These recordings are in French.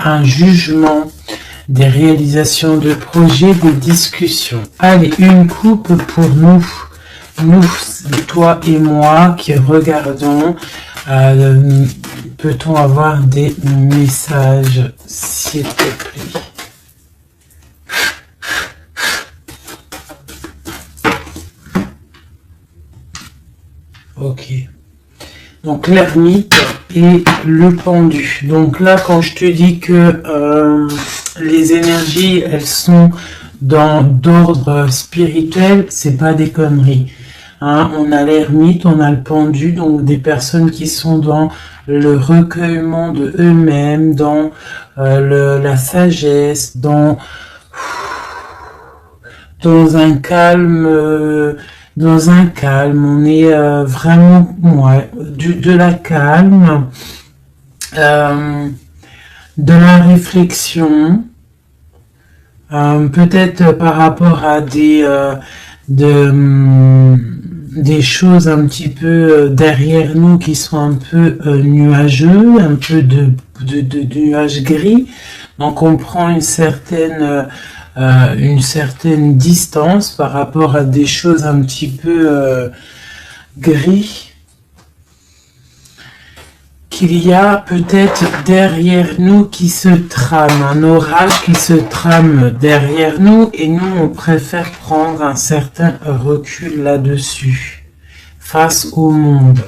un jugement, des réalisations de projets, des discussions. Allez, une coupe pour nous, toi et moi qui regardons. Peut-on avoir des messages, s'il te plaît? Ok. Donc l'ermite et le pendu. Donc là, quand je te dis que les énergies, elles sont d'ordre spirituel, c'est pas des conneries. Hein, on a l'ermite, on a le pendu, donc des personnes qui sont dans le recueillement de eux-mêmes, dans la sagesse, dans un calme. Dans un calme, on est vraiment de la calme, de la réflexion, peut-être par rapport à des choses un petit peu derrière nous qui sont un peu nuageux, un peu de nuages gris. Donc on prend une certaine distance par rapport à des choses un petit peu gris qu'il y a peut-être derrière nous qui se trame, un orage qui se trame derrière nous et nous on préfère prendre un certain recul là-dessus face au monde.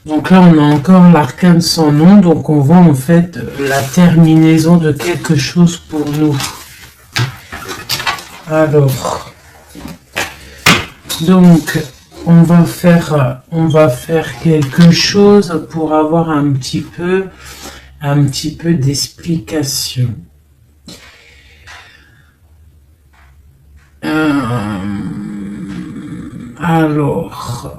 Donc là, on a encore l'arcane sans nom, donc on voit en fait la terminaison de quelque chose pour nous. Alors, donc, on va faire quelque chose pour avoir un petit peu d'explication. Alors...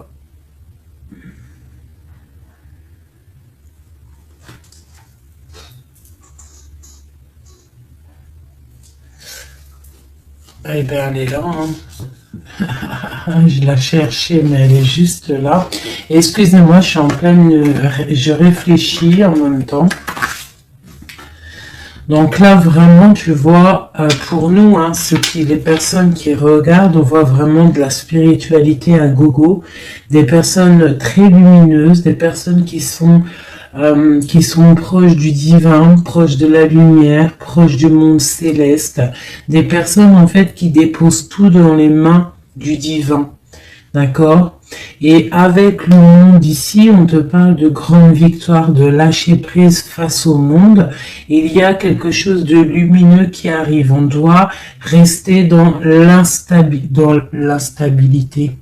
Eh bien, elle est là. Hein. Je la cherchais, mais elle est juste là. Excusez-moi, je suis en pleine... Je réfléchis en même temps. Donc là, vraiment, tu vois, pour nous, hein, les personnes qui regardent, on voit vraiment de la spiritualité à gogo. Des personnes très lumineuses, des personnes qui sont proches du divin, proches de la lumière, proches du monde céleste, des personnes en fait qui déposent tout dans les mains du divin, d'accord? Et avec le monde ici, on te parle de grande victoire, de lâcher prise face au monde. Il y a quelque chose de lumineux qui arrive. On doit rester dans l'instabilité.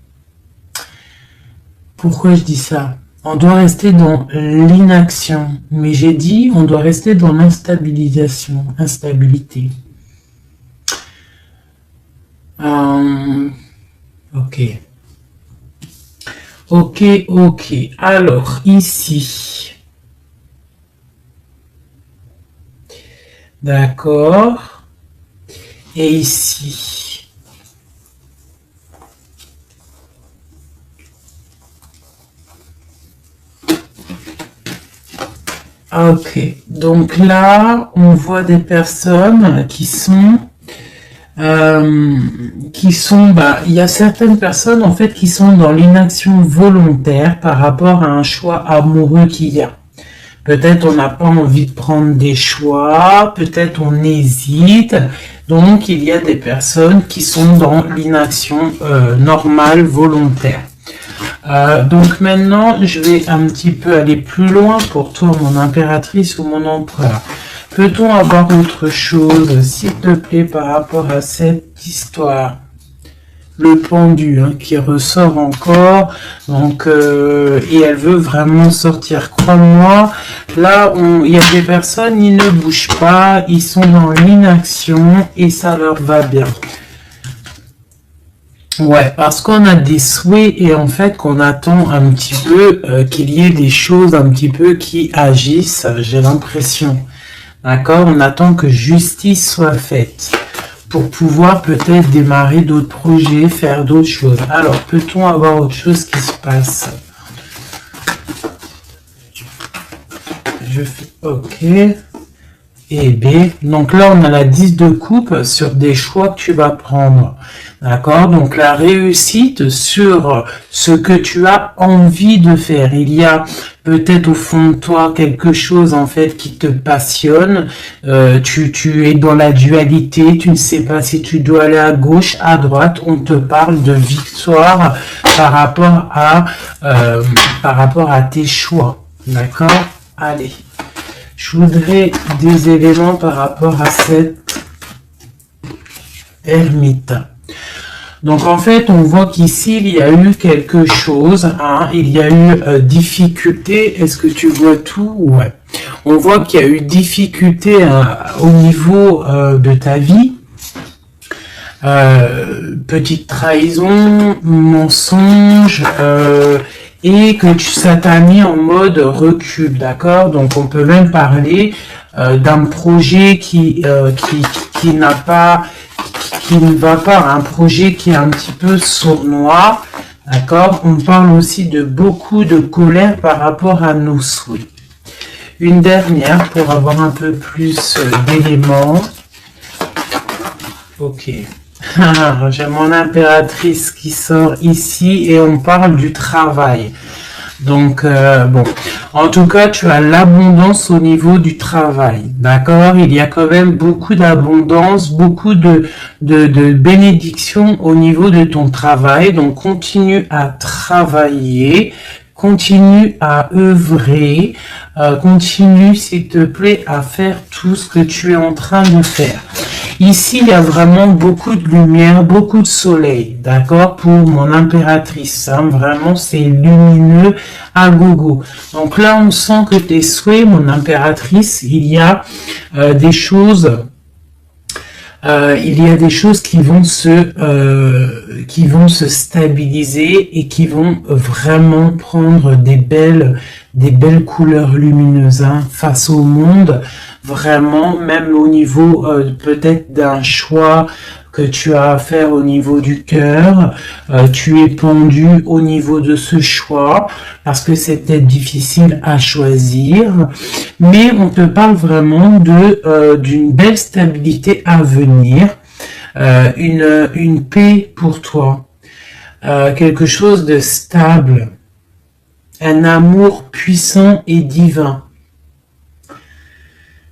Pourquoi je dis ça? On doit rester dans l'inaction. Mais j'ai dit, on doit rester dans l'instabilité. Ok. Alors, ici. D'accord. Et ici. Ok. Donc là, on voit des personnes qui sont... il y a certaines personnes en fait qui sont dans l'inaction volontaire par rapport à un choix amoureux qu'il y a. Peut-être on n'a pas envie de prendre des choix, peut-être on hésite. Donc il y a des personnes qui sont dans l'inaction normale, volontaire. Donc maintenant je vais un petit peu aller plus loin pour toi, mon impératrice ou mon empereur. Peut-on avoir autre chose, s'il te plaît, par rapport à cette histoire? Le pendu, hein, qui ressort encore, donc et elle veut vraiment sortir. Crois-moi, là, il y a des personnes, ils ne bougent pas, ils sont dans l'inaction et ça leur va bien. Ouais, parce qu'on a des souhaits et en fait qu'on attend un petit peu qu'il y ait des choses un petit peu qui agissent, j'ai l'impression. D'accord, on attend que justice soit faite pour pouvoir peut-être démarrer d'autres projets, faire d'autres choses. Alors, peut-on avoir autre chose qui se passe? Je fais... Ok. Et B. Donc là, on a la 10 de coupe sur des choix que tu vas prendre. D'accord? Donc la réussite sur ce que tu as envie de faire. Il y a peut-être au fond de toi quelque chose en fait qui te passionne. Tu es dans la dualité. Tu ne sais pas si tu dois aller à gauche, à droite. On te parle de victoire par rapport à tes choix. D'accord? Allez. Je voudrais des éléments par rapport à cette ermite. Donc en fait, on voit qu'ici, il y a eu quelque chose. Hein, il y a eu difficulté. Est-ce que tu vois tout? Ouais. On voit qu'il y a eu difficulté au niveau de ta vie. Petite trahison, mensonge, et que ça t'a mis en mode recul, d'accord? Donc on peut même parler d'un projet qui n'a pas, qui ne va pas, un projet qui est un petit peu sournois, d'accord? On parle aussi de beaucoup de colère par rapport à nos souhaits. Une dernière pour avoir un peu plus d'éléments. Ok. J'ai mon impératrice qui sort ici et on parle du travail. Donc, bon, en tout cas, tu as l'abondance au niveau du travail, d'accord? Il y a quand même beaucoup d'abondance, beaucoup de bénédictions au niveau de ton travail. Donc, continue à travailler, continue à œuvrer, continue, s'il te plaît, à faire tout ce que tu es en train de faire. Ici, il y a vraiment beaucoup de lumière, beaucoup de soleil, d'accord, pour mon impératrice. Hein, vraiment, c'est lumineux à gogo. Donc là, on sent que tes souhaits, mon impératrice, il y a des choses... il y a des choses qui vont se stabiliser et qui vont vraiment prendre des belles couleurs lumineuses hein, face au monde, vraiment, même au niveau peut-être d'un choix que tu as à faire au niveau du cœur, tu es pendu au niveau de ce choix, parce que c'est peut-être difficile à choisir, mais on te parle vraiment d'une belle stabilité à venir, une paix pour toi, quelque chose de stable, un amour puissant et divin.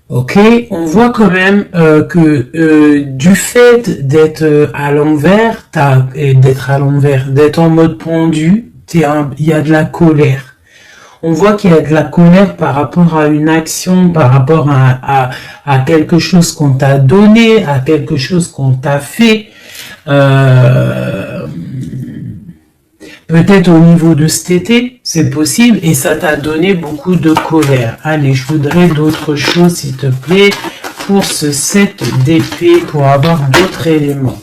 Ok, on voit quand même que du fait d'être à l'envers, d'être en mode pendu, il y a de la colère. On voit qu'il y a de la colère par rapport à une action, par rapport à quelque chose qu'on t'a donné, à quelque chose qu'on t'a fait. Peut-être au niveau de cet été, c'est possible, et ça t'a donné beaucoup de colère. Allez, je voudrais d'autres choses, s'il te plaît, pour ce set d'épée, pour avoir d'autres éléments.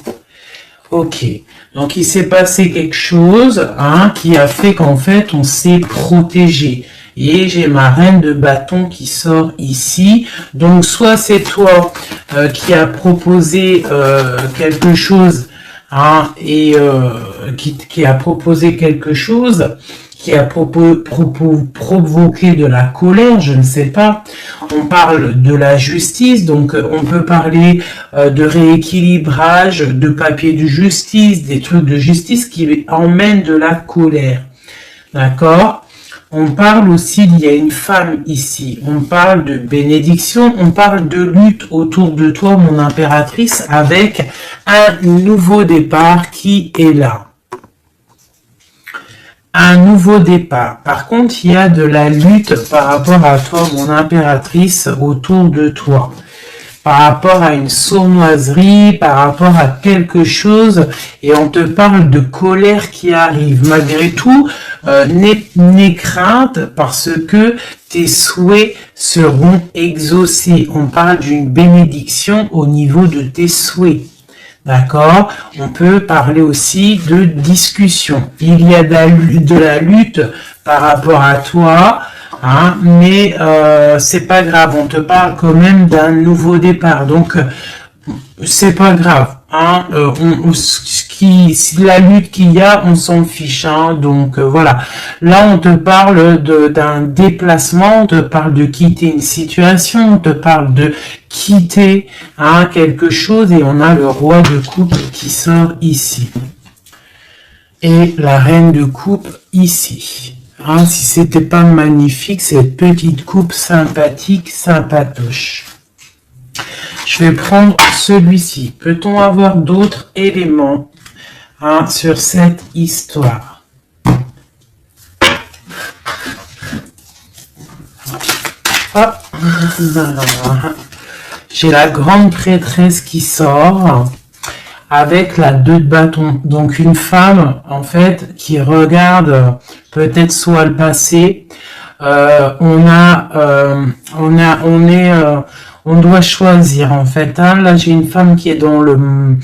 Ok, donc il s'est passé quelque chose hein, qui a fait qu'en fait, on s'est protégé. Et j'ai ma reine de bâton qui sort ici. Donc, soit c'est toi qui as proposé quelque chose, hein, et qui a proposé quelque chose, qui a provoqué de la colère, je ne sais pas. On parle de la justice, donc on peut parler de rééquilibrage, de papier de justice, des trucs de justice qui emmènent de la colère. D'accord ? On parle aussi, il y a une femme ici, on parle de bénédiction, on parle de lutte autour de toi, mon impératrice, avec un nouveau départ qui est là. Un nouveau départ. Par contre, il y a de la lutte par rapport à toi, mon impératrice, autour de toi. Par rapport à une sournoiserie, par rapport à quelque chose, et on te parle de colère qui arrive. Malgré tout, n'aie crainte parce que tes souhaits seront exaucés. On parle d'une bénédiction au niveau de tes souhaits. D'accord? On peut parler aussi de discussion. Il y a de la lutte par rapport à toi, hein, mais c'est pas grave. On te parle quand même d'un nouveau départ. Donc, c'est pas grave. Hein, ce la lutte qu'il y a, on s'en fiche, hein. Donc voilà. Là, on te parle d'un déplacement, on te parle de quitter une situation, on te parle de quitter, hein, quelque chose, et on a le roi de coupe qui sort ici. Et la reine de coupe ici. Hein, si c'était pas magnifique, cette petite coupe sympathique, sympatoche. Je vais prendre celui-ci. Peut-on avoir d'autres éléments, hein, sur cette histoire? Hop. J'ai la grande prêtresse qui sort avec la 2 de bâton. Donc une femme, en fait, qui regarde peut-être soit le passé. On doit choisir, en fait, hein. Là, j'ai une femme qui est dans le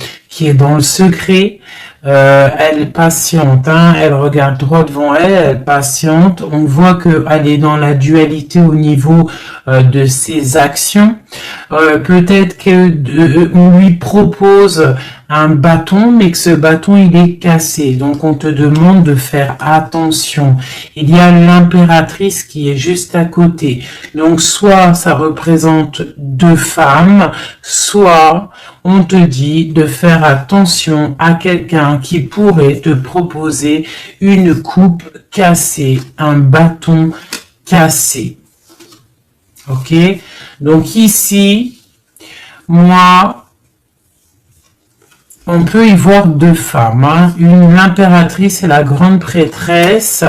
secret. Elle est patiente, hein. Elle regarde droit devant elle, elle patiente. On voit qu'elle est dans la dualité au niveau de ses actions. Peut-être on lui propose un bâton, mais que ce bâton il est cassé. Donc on te demande de faire attention. Il y a l'impératrice qui est juste à côté. Donc soit ça représente 2 femmes, soit on te dit de faire attention à quelqu'un qui pourrait te proposer une coupe cassée, un bâton cassé. Ok? Donc ici, moi, on peut y voir 2 femmes, hein. L'impératrice et la grande prêtresse.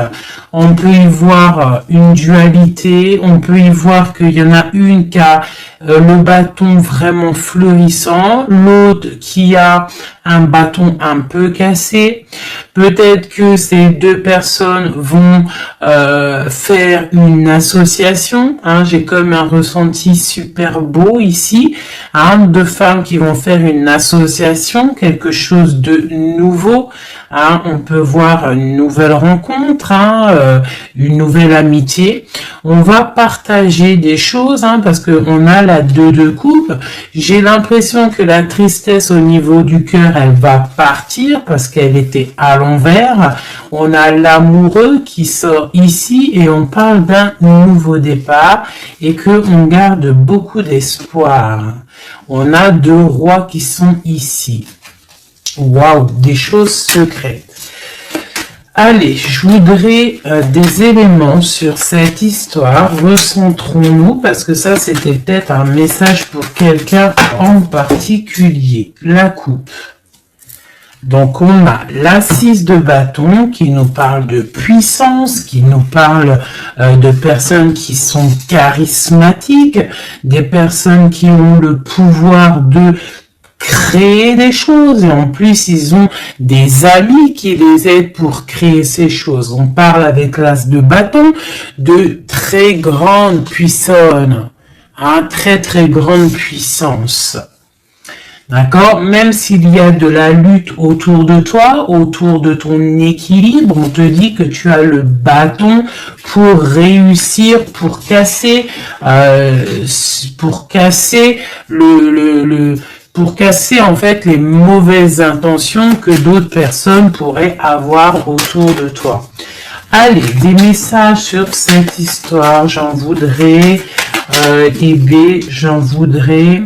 On peut y voir une dualité. On peut y voir qu'il y en a une qui a le bâton vraiment fleurissant, l'autre qui a un bâton un peu cassé. Peut-être que ces 2 personnes vont faire une association, hein. J'ai comme un ressenti super beau ici, hein. 2 femmes qui vont faire une association, quelque chose de nouveau, hein. On peut voir une nouvelle rencontre, hein, une nouvelle amitié. On va partager des choses, hein, parce que on a la 2 de coupe. J'ai l'impression que la tristesse au niveau du cœur, elle va partir parce qu'elle était à l'envers. On a l'amoureux qui sort ici et on parle d'un nouveau départ et que on garde beaucoup d'espoir. On a 2 rois qui sont ici. Waouh, des choses secrètes. Allez, je voudrais des éléments sur cette histoire. Recentrons-nous, parce que ça, c'était peut-être un message pour quelqu'un en particulier. La coupe. Donc, on a l'assise de bâton qui nous parle de puissance, qui nous parle de personnes qui sont charismatiques, des personnes qui ont le pouvoir de créer des choses, et en plus ils ont des amis qui les aident pour créer ces choses. On parle avec l'as de bâton de très grande puissance, hein, très très grande puissance. D'accord? Même s'il y a de la lutte autour de toi, autour de ton équilibre, on te dit que tu as le bâton pour réussir, pour casser pour casser en fait les mauvaises intentions que d'autres personnes pourraient avoir autour de toi. Allez, des messages sur cette histoire, j'en voudrais, j'en voudrais,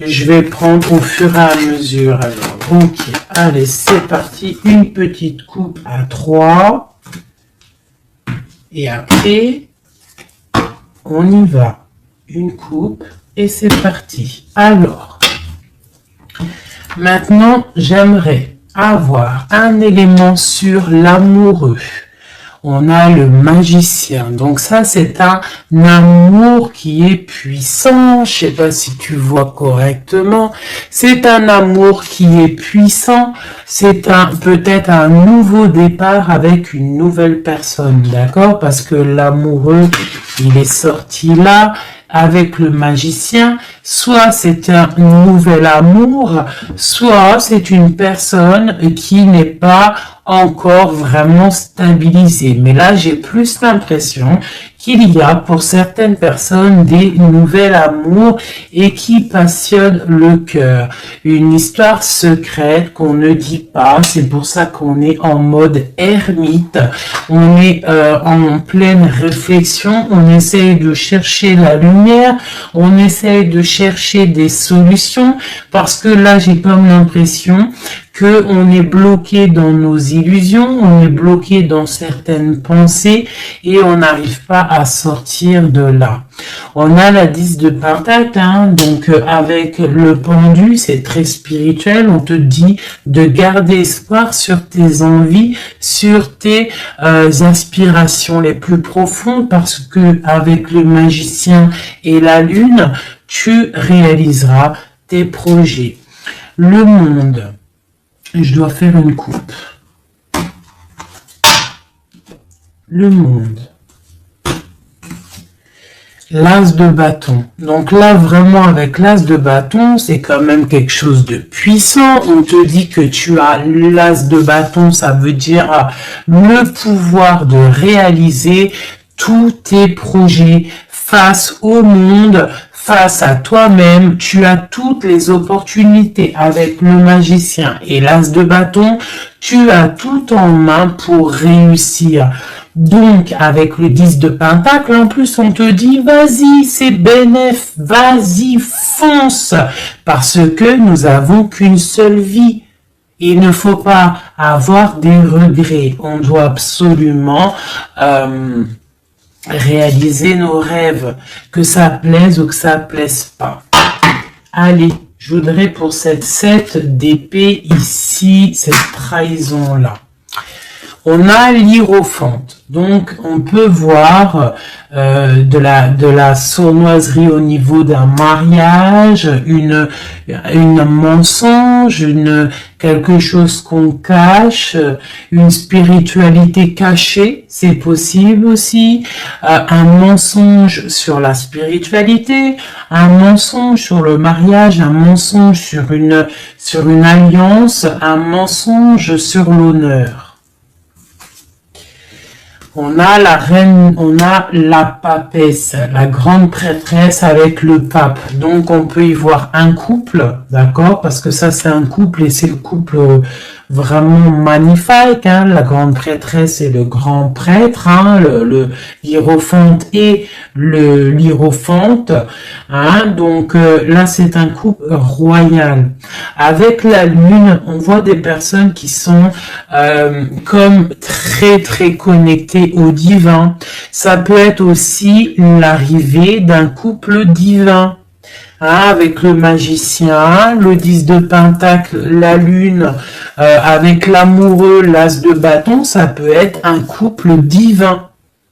je vais prendre au fur et à mesure. Alors, ok, allez, c'est parti, une petite coupe à 3, et après, on y va, une coupe, et c'est parti. Alors, maintenant, j'aimerais avoir un élément sur l'amoureux. On a le magicien. Donc ça, c'est un amour qui est puissant. Je sais pas si tu vois correctement. C'est un amour qui est puissant. C'est peut-être un nouveau départ avec une nouvelle personne. D'accord? Parce que l'amoureux, il est sorti là. Avec le magicien, soit c'est un nouvel amour, soit c'est une personne qui n'est pas encore vraiment stabilisé. Mais là, j'ai plus l'impression qu'il y a pour certaines personnes des nouvelles amours et qui passionnent le cœur. Une histoire secrète qu'on ne dit pas. C'est pour ça qu'on est en mode ermite. On est en pleine réflexion. On essaye de chercher la lumière. On essaye de chercher des solutions parce que là, j'ai comme l'impression que on est bloqué dans nos illusions, on est bloqué dans certaines pensées et on n'arrive pas à sortir de là. On a la 10 de Pentacle, donc avec le pendu, c'est très spirituel, on te dit de garder espoir sur tes envies, sur tes aspirations les plus profondes parce que avec le magicien et la lune, tu réaliseras tes projets. Le monde. Je dois faire une coupe. Le monde. L'as de bâton. Donc là, vraiment, avec l'as de bâton, c'est quand même quelque chose de puissant. On te dit que tu as l'as de bâton, ça veut dire le pouvoir de réaliser tous tes projets face au monde, face à toi-même. Tu as toutes les opportunités avec le magicien et l'as de bâton. Tu as tout en main pour réussir. Donc, avec le 10 de Pentacle, en plus, on te dit, vas-y, c'est bénéf, vas-y, fonce, parce que nous avons qu'une seule vie. Il ne faut pas avoir des regrets. On doit absolument réaliser nos rêves, que ça plaise ou que ça plaise pas. Allez, je voudrais pour cette 7 d'épée ici, cette trahison-là. On a l'hiérophante, donc on peut voir de la sournoiserie au niveau d'un mariage, une mensonge, quelque chose qu'on cache, une spiritualité cachée, c'est possible aussi, un mensonge sur la spiritualité, un mensonge sur le mariage, un mensonge sur une alliance, un mensonge sur l'honneur. On a la reine, on a la papesse, la grande prêtresse avec le pape. Donc, on peut y voir un couple, d'accord? Parce que ça, c'est un couple et c'est le couple vraiment magnifique, la grande prêtresse et le grand prêtre, le hiérophante et l'hiérophante, donc là c'est un couple royal. Avec la lune, on voit des personnes qui sont comme très très connectées au divin. Ça peut être aussi l'arrivée d'un couple divin. Avec le magicien, le 10 de Pentacle, la lune, avec l'amoureux, l'as de bâton, ça peut être un couple divin.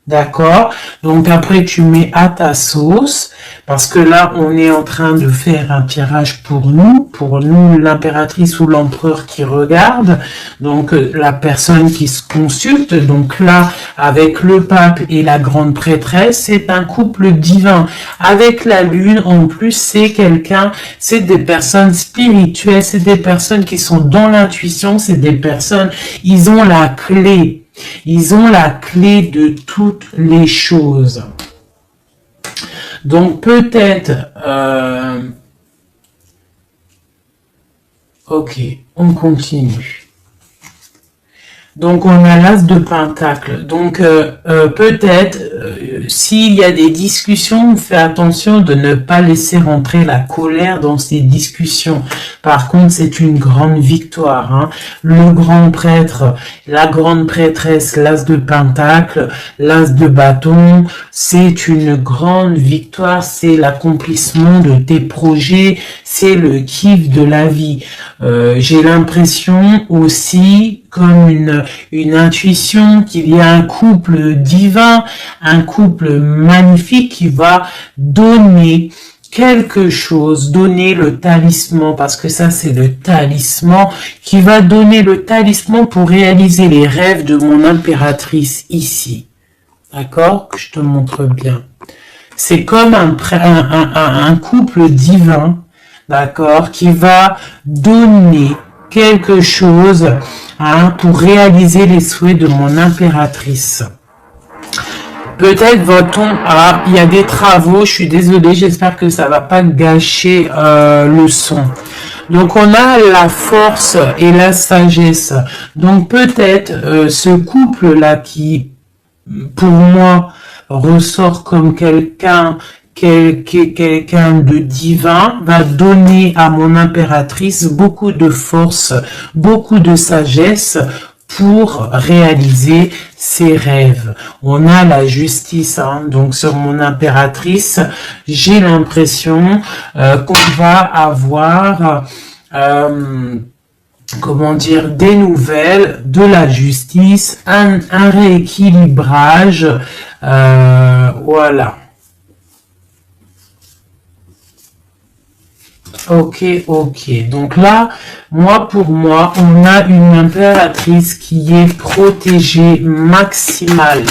D'accord? Donc après, tu mets à ta sauce, parce que là, on est en train de faire un tirage pour nous l'impératrice ou l'empereur qui regarde, donc la personne qui se consulte. Donc là, avec le pape et la grande prêtresse, c'est un couple divin. Avec la lune, en plus, c'est des personnes spirituelles, c'est des personnes qui sont dans l'intuition, c'est des personnes, ils ont la clé. Ils ont la clé de toutes les choses. Donc peut-être... ok, on continue. Donc on a l'as de Pentacle. Donc peut-être s'il y a des discussions, fais attention de ne pas laisser rentrer la colère dans ces discussions. Par contre, c'est une grande victoire. Le grand prêtre, la grande prêtresse, l'as de Pentacle, l'as de bâton, c'est une grande victoire. C'est l'accomplissement de tes projets, c'est le kiff de la vie. J'ai l'impression aussi comme une intuition qu'il y a un couple divin, un couple magnifique qui va donner quelque chose, donner le talisman, parce que ça c'est le talisman, qui va donner le talisman pour réaliser les rêves de mon impératrice ici. D'accord? Que je te montre bien. C'est comme un couple divin, d'accord, qui va donner quelque chose, hein, pour réaliser les souhaits de mon impératrice. Peut-être va-t-on... Ah, il y a des travaux, je suis désolée, j'espère que ça va pas gâcher le son. Donc on a la force et la sagesse. Donc peut-être ce couple-là qui, pour moi, ressort comme quelqu'un de divin, va donner à mon impératrice beaucoup de force, beaucoup de sagesse pour réaliser ses rêves. On a la justice, hein, donc sur mon impératrice, j'ai l'impression qu'on va avoir comment dire, des nouvelles de la justice, un rééquilibrage, voilà. Ok. Donc là, pour moi, on a une impératrice qui est protégée maximale.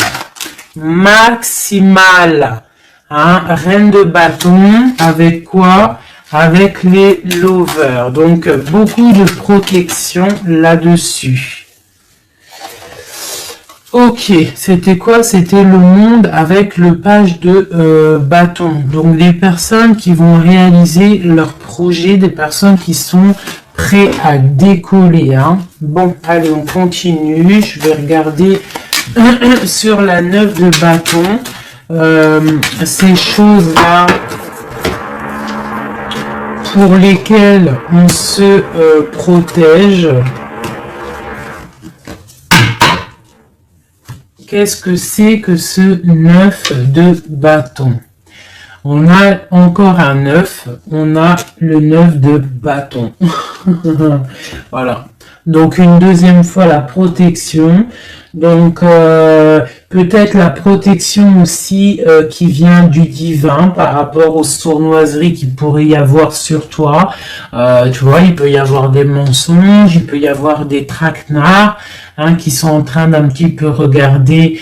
Hein, reine de bâton, avec quoi? Avec les lovers. Donc, beaucoup de protection là-dessus. Ok, c'était quoi? C'était le monde avec le page de bâton. Donc des personnes qui vont réaliser leur projet, des personnes qui sont prêtes à décoller. Hein. Bon, allez, on continue. Je vais regarder sur la 9 de bâton. Ces choses-là pour lesquelles on se protège. Qu'est-ce que c'est que ce 9 de bâton? On a encore un 9, on a le 9 de bâton. Voilà. Donc une deuxième fois la protection. Donc peut-être la protection aussi qui vient du divin par rapport aux sournoiseries qu'il pourrait y avoir sur toi. Tu vois, il peut y avoir des mensonges, il peut y avoir des traquenards, hein, qui sont en train d'un petit peu regarder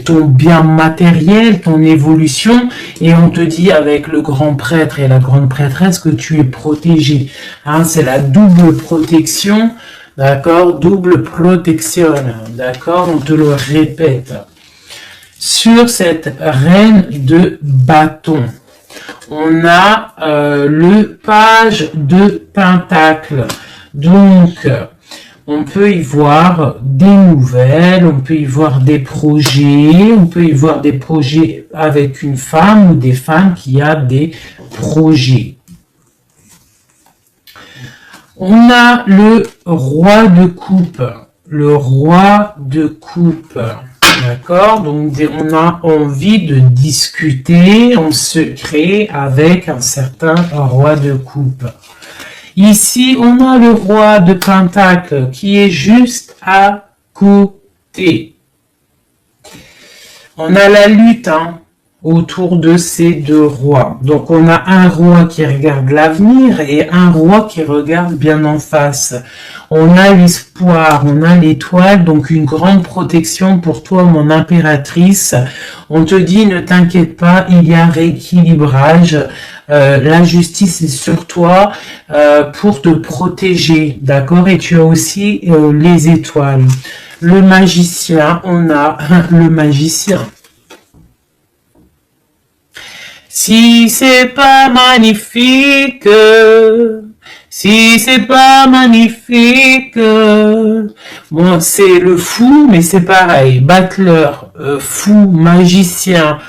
ton bien matériel, ton évolution, et on te dit avec le grand prêtre et la grande prêtresse que tu es protégé. Hein, c'est la double protection, d'accord, double protection, d'accord, on te le répète. Sur cette reine de bâton, on a le page de pentacle. Donc, on peut y voir des nouvelles, on peut y voir des projets, on peut y voir des projets avec une femme ou des femmes qui a des projets. On a le roi de coupe. Le roi de coupe. D'accord? Donc, on a envie de discuter en secret avec un certain roi de coupe. Ici, on a le roi de pentacle qui est juste à côté. On a la lutte autour de ces deux rois. Donc, on a un roi qui regarde l'avenir et un roi qui regarde bien en face. On a l'espoir, on a l'étoile, donc une grande protection pour toi, mon impératrice. On te dit, ne t'inquiète pas, il y a un rééquilibrage. La justice est sur toi pour te protéger, d'accord? Et tu as aussi les étoiles. Le magicien, on a le magicien. Si c'est pas magnifique, si c'est pas magnifique, bon, c'est le fou, mais c'est pareil. Battleur, fou, magicien,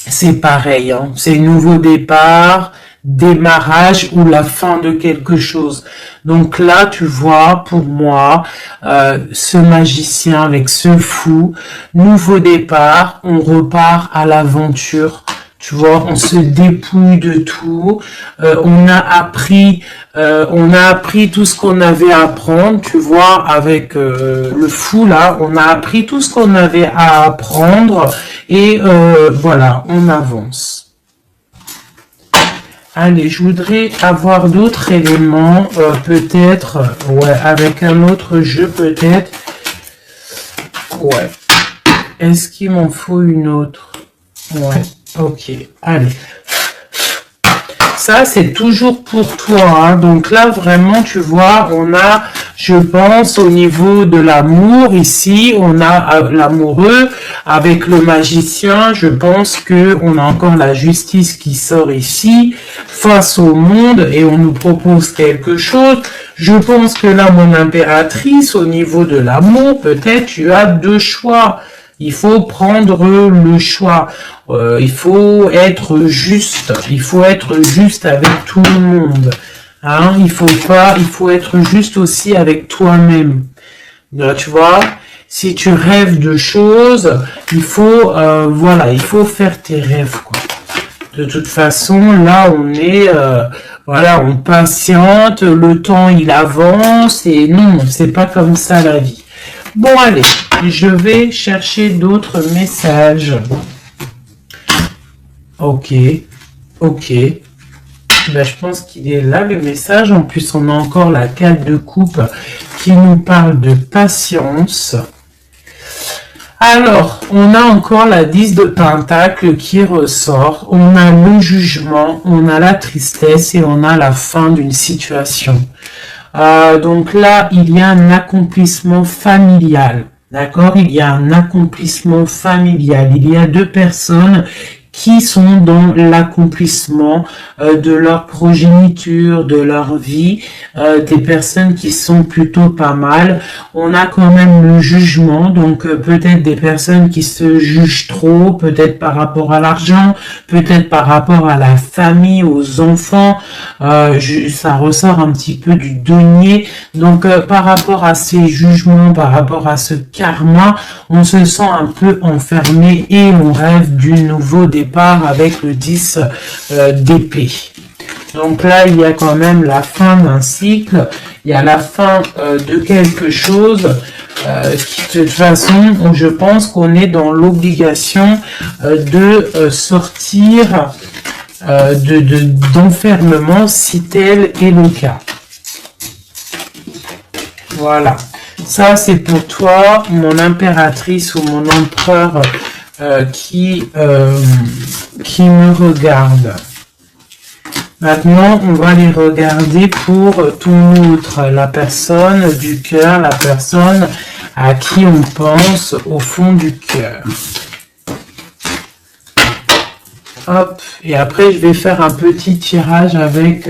c'est pareil. Hein. C'est nouveau départ, démarrage ou la fin de quelque chose. Donc là, tu vois, pour moi, ce magicien avec ce fou, nouveau départ, on repart à l'aventure. Tu vois, on se dépouille de tout. On a appris tout ce qu'on avait à apprendre. Tu vois, avec le fou là, on a appris tout ce qu'on avait à apprendre et voilà, on avance. Allez, je voudrais avoir d'autres éléments, peut-être, ouais, avec un autre jeu, peut-être. Ouais. Est-ce qu'il m'en faut une autre? Ouais, ok, allez. ça, c'est toujours pour toi. Hein. Donc là, vraiment, tu vois, on a, je pense, au niveau de l'amour, ici, on a l'amoureux avec le magicien. Je pense que on a encore la justice qui sort ici face au monde et on nous propose quelque chose. Je pense que là, mon impératrice, au niveau de l'amour, peut-être tu as deux choix. Il faut prendre le choix. Il faut être juste. Il faut être juste avec tout le monde. Hein? Il faut être juste aussi avec toi-même. Tu vois, si tu rêves de choses, il faut, voilà, il faut faire tes rêves, quoi. De toute façon, là, on est, voilà, on patiente, le temps, il avance, et non, c'est pas comme ça la vie. Bon, allez, je vais chercher d'autres messages. Ok, ok. Ben, je pense qu'il est là, le message. En plus, on a encore la 4 de coupe qui nous parle de patience. Alors, on a encore la 10 de pentacle qui ressort. On a le jugement, on a la tristesse et on a la fin d'une situation. Donc là, il y a un accomplissement familial. D'accord? Il y a un accomplissement familial. Il y a deux personnes qui sont dans l'accomplissement de leur progéniture, de leur vie, des personnes qui sont plutôt pas mal. On a quand même le jugement, donc peut-être des personnes qui se jugent trop, peut-être par rapport à l'argent, peut-être par rapport à la famille, aux enfants. Ça ressort un petit peu du denier. Donc par rapport à ces jugements, par rapport à ce karma, on se sent un peu enfermé et on rêve du nouveau départ avec le 10 d'épée. Donc là, il y a quand même la fin d'un cycle, il y a la fin de quelque chose qui, de toute façon, je pense qu'on est dans l'obligation de sortir d'enfermement si tel est le cas. Voilà. Ça, c'est pour toi, mon impératrice ou mon empereur qui me regarde. Maintenant, on va les regarder pour ton autre, la personne du cœur, la personne à qui on pense au fond du cœur. Hop, et après je vais faire un petit tirage avec...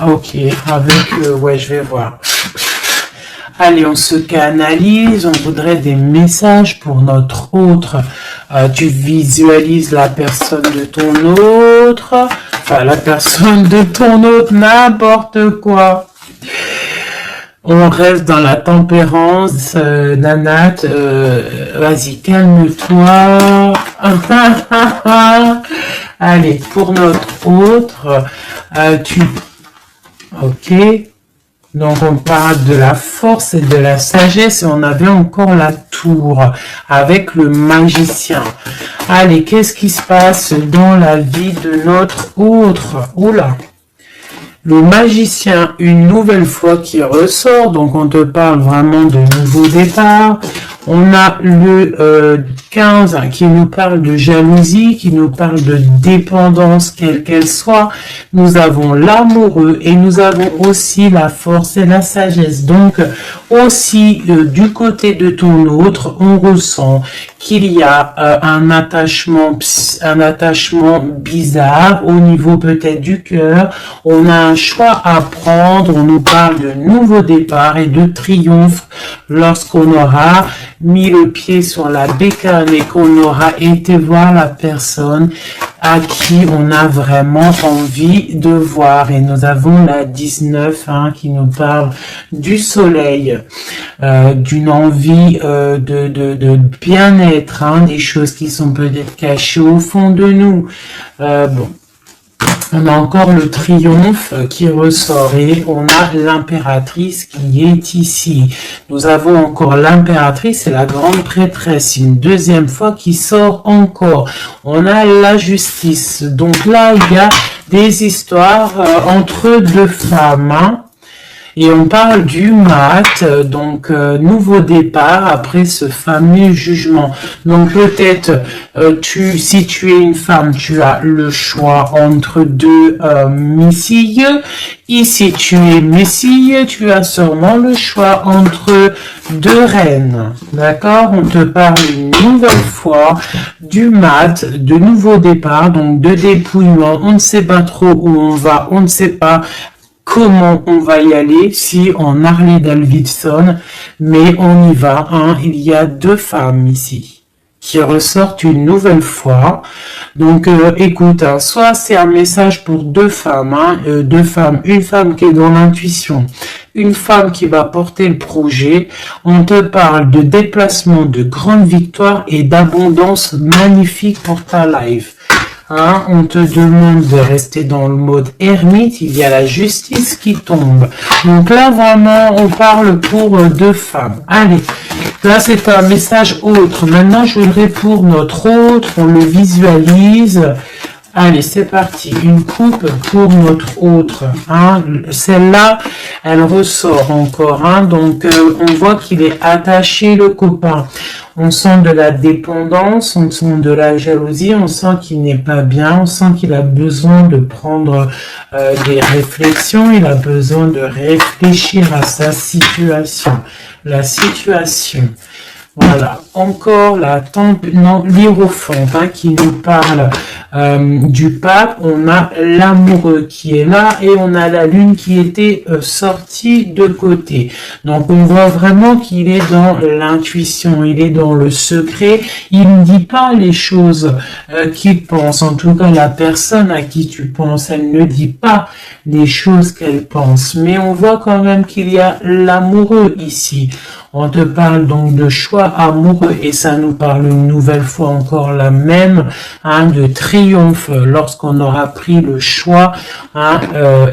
ok, avec... ouais, je vais voir. Allez, on se canalise, on voudrait des messages pour notre autre. Tu visualises la personne de ton autre, enfin la personne de ton autre, n'importe quoi. On reste dans la tempérance, Nanat, vas-y, calme-toi. Allez, pour notre autre, ok. Donc on parle de la force et de la sagesse et on avait encore la tour avec le magicien. Allez, qu'est-ce qui se passe dans la vie de notre autre? Oula, le magicien, une nouvelle fois qui ressort, donc on te parle vraiment de nouveau départ. On a le 15 qui nous parle de jalousie, qui nous parle de dépendance, quelle qu'elle soit. Nous avons l'amoureux et nous avons aussi la force et la sagesse. Donc aussi du côté de ton autre, on ressent qu'il y a un attachement bizarre au niveau peut-être du cœur. On a un choix à prendre. On nous parle de nouveau départ et de triomphe lorsqu'on aura mis le pied sur la bécane et qu'on aura été voir la personne à qui on a vraiment envie de voir. Et nous avons la 19 qui nous parle du soleil, d'une envie de bien-être, des choses qui sont peut-être cachées au fond de nous. Bon. On a encore le triomphe qui ressort et on a l'impératrice qui est ici. Nous avons encore l'impératrice et la grande prêtresse, une deuxième fois qui sort encore. On a la justice. Donc là, il y a des histoires entre deux femmes. Et on parle du mat, donc nouveau départ après ce fameux jugement. Donc peut-être si tu es une femme, tu as le choix entre deux missiles. Et si tu es missile, tu as sûrement le choix entre deux reines. D'accord? On te parle une nouvelle fois du mat, de nouveau départ, donc de dépouillement. On ne sait pas trop où on va, on ne sait pas comment on va y aller, si en Harley Davidson, mais on y va, hein. Il y a deux femmes ici qui ressortent une nouvelle fois. Donc écoute, hein, soit c'est un message pour deux femmes, hein, une femme qui est dans l'intuition, une femme qui va porter le projet. On te parle de déplacement, de grande victoire et d'abondance magnifique pour ta life. Hein, on te demande de rester dans le mode ermite, il y a la justice qui tombe. Donc là, vraiment, on parle pour deux femmes. Allez, là, c'est un message autre. Maintenant, je voudrais pour notre autre, on le visualise. Allez, c'est parti. Une coupe pour notre autre. Hein. Celle-là, elle ressort encore. Hein. Donc, on voit qu'il est attaché, le copain. On sent de la dépendance, on sent de la jalousie, on sent qu'il n'est pas bien, on sent qu'il a besoin de prendre des réflexions, il a besoin de réfléchir à sa situation. La situation. Voilà, encore la l'hiérophante hein, qui nous parle du pape. On a l'amoureux qui est là et on a la lune qui était sortie de côté. Donc on voit vraiment qu'il est dans l'intuition, il est dans le secret. Il ne dit pas les choses qu'il pense. En tout cas, la personne à qui tu penses, elle ne dit pas les choses qu'elle pense. Mais on voit quand même qu'il y a l'amoureux ici. On te parle donc de choix amoureux et ça nous parle une nouvelle fois encore la même, hein, de triomphe lorsqu'on aura pris le choix hein,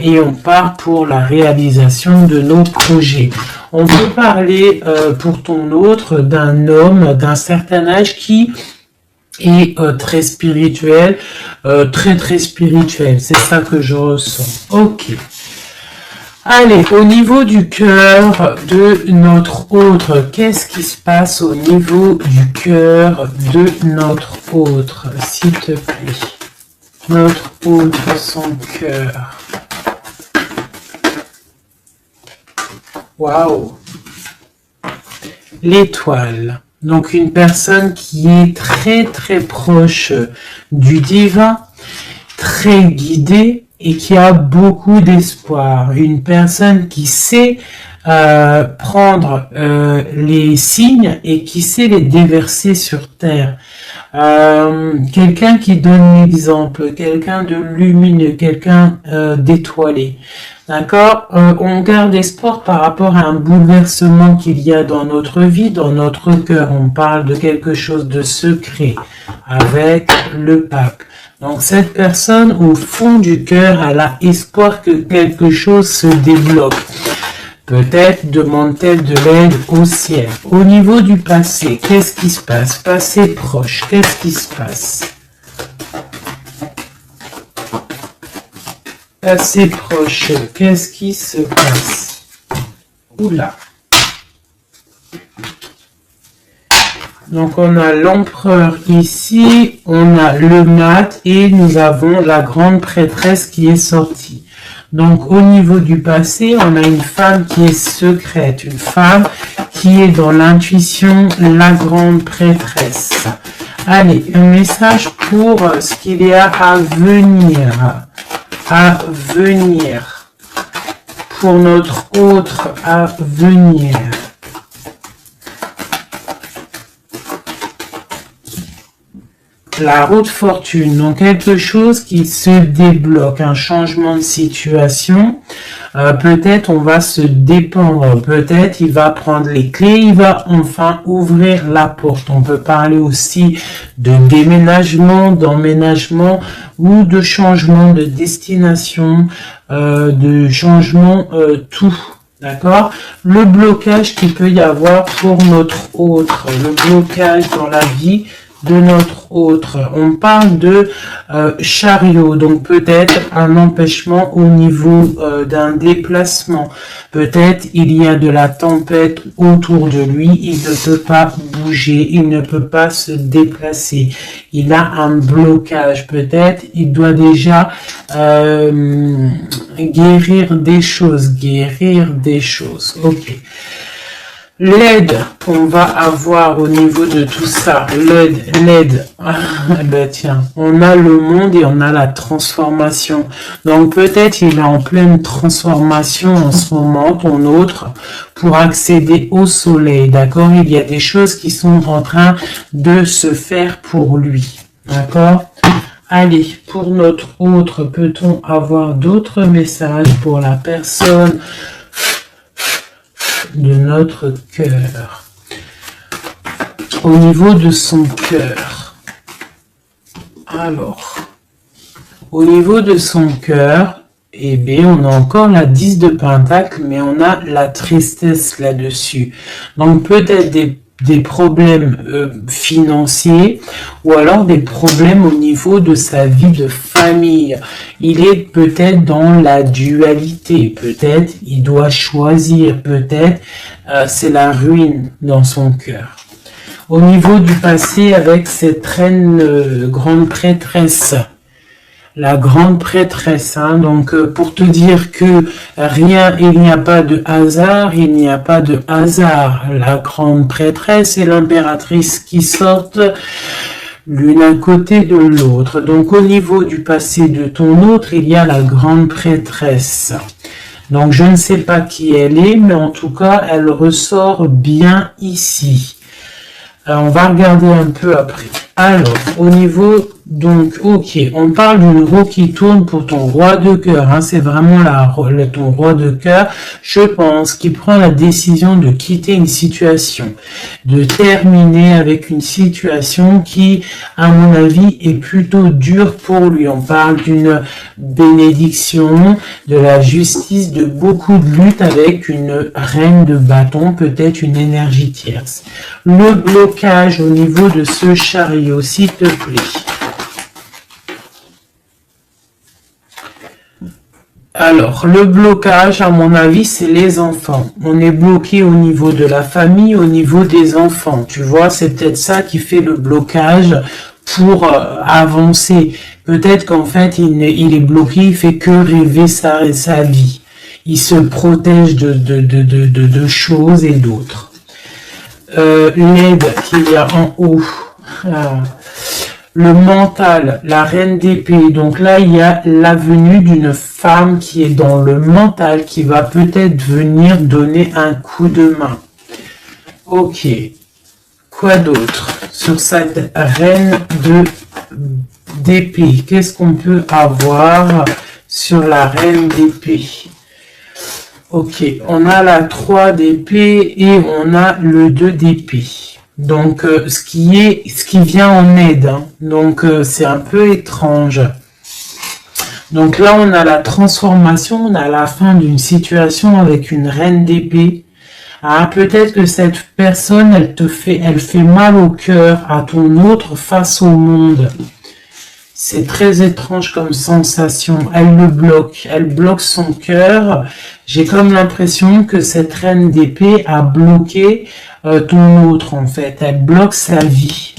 et on part pour la réalisation de nos projets. On peut parler pour ton autre d'un homme d'un certain âge qui est très spirituel, très spirituel. C'est ça que je ressens. Ok. Allez, au niveau du cœur de notre autre, qu'est-ce qui se passe au niveau du cœur de notre autre, s'il te plaît? Notre autre, son cœur. Waouh! L'étoile. Donc une personne qui est très proche du divin, très guidée, et qui a beaucoup d'espoir. Une personne qui sait prendre les signes et qui sait les déverser sur terre. Quelqu'un qui donne l'exemple, quelqu'un de lumineux, quelqu'un d'étoilé. D'accord? On garde espoir par rapport à un bouleversement qu'il y a dans notre vie, dans notre cœur. On parle de quelque chose de secret avec le pape. Donc cette personne, au fond du cœur, elle a espoir que quelque chose se débloque. Peut-être demande-t-elle de l'aide au ciel. Au niveau du passé, qu'est-ce qui se passe? Passé proche, qu'est-ce qui se passe? Passé proche, qu'est-ce qui se passe? Oula. Donc on a l'empereur ici, on a le mat et nous avons la grande prêtresse qui est sortie. Donc au niveau du passé, on a une femme qui est secrète, une femme qui est dans l'intuition, la grande prêtresse. Allez, un message pour ce qu'il y a à venir. Pour notre autre à venir. La route fortune, donc quelque chose qui se débloque, un changement de situation. Peut-être on va se dépendre, peut-être il va prendre les clés, il va enfin ouvrir la porte. On peut parler aussi de déménagement, d'emménagement ou de changement de destination, de changement tout. D'accord? Le blocage qu'il peut y avoir pour notre autre, le blocage dans la vie de notre autre. On parle de chariot, donc peut-être un empêchement au niveau d'un déplacement. Peut-être il y a de la tempête autour de lui, il ne peut pas bouger, il ne peut pas se déplacer. Il a un blocage, peut-être il doit déjà guérir des choses, ok. L'aide qu'on va avoir au niveau de tout ça, l'aide, ben tiens, on a le monde et on a la transformation. Donc peut-être il est en pleine transformation en ce moment, ton autre, pour accéder au soleil, d'accord? Il y a des choses qui sont en train de se faire pour lui, d'accord? Allez, pour notre autre, peut-on avoir d'autres messages pour la personne de notre cœur, au niveau de son cœur? Alors, au niveau de son cœur, eh bien, on a encore la 10 de Pentacle, mais on a la tristesse là-dessus. Donc, peut-être des problèmes financiers ou alors des problèmes au niveau de sa vie de famille. Il est peut-être dans la dualité, peut-être il doit choisir, peut-être c'est la ruine dans son cœur. Au niveau du passé avec cette reine grande prêtresse, la grande prêtresse, hein, donc pour te dire que rien, il n'y a pas de hasard, la grande prêtresse et l'impératrice qui sortent l'une à côté de l'autre. Donc au niveau du passé de ton autre, il y a la grande prêtresse. Donc je ne sais pas qui elle est, mais en tout cas, elle ressort bien ici. Alors, on va regarder un peu après. Alors, au niveau, donc, ok, on parle d'une roue qui tourne pour ton roi de cœur, hein, c'est vraiment ton roi de cœur, je pense, qui prend la décision de quitter une situation, de terminer avec une situation qui, à mon avis, est plutôt dure pour lui. On parle d'une bénédiction, de la justice, de beaucoup de lutte avec une reine de bâton, peut-être une énergie tierce. Le blocage au niveau de ce chariot, s'il te plaît. Alors, le blocage, à mon avis, c'est les enfants. On est bloqué au niveau de la famille, au niveau des enfants. Tu vois, c'est peut-être ça qui fait le blocage pour avancer. Peut-être qu'en fait, il est bloqué, il fait que rêver sa vie. Il se protège de choses et d'autres. L'aide qu'il y a en haut. Le mental, la reine d'épée. Donc là, il y a la venue d'une femme qui est dans le mental, qui va peut-être venir donner un coup de main. Ok. Quoi d'autre sur cette reine d'épée? Qu'est-ce qu'on peut avoir sur la reine d'épée? Ok, on a la 3 d'épée et on a le 2 d'épée. Donc, ce qui vient en aide. Hein. Donc, c'est un peu étrange. Donc là, on a la transformation, on a la fin d'une situation avec une reine d'épée. Ah, peut-être que cette personne, elle fait mal au cœur à ton autre face au monde. C'est très étrange comme sensation. Elle bloque son cœur. J'ai comme l'impression que cette reine d'épée a bloqué ton autre en fait. Elle bloque sa vie.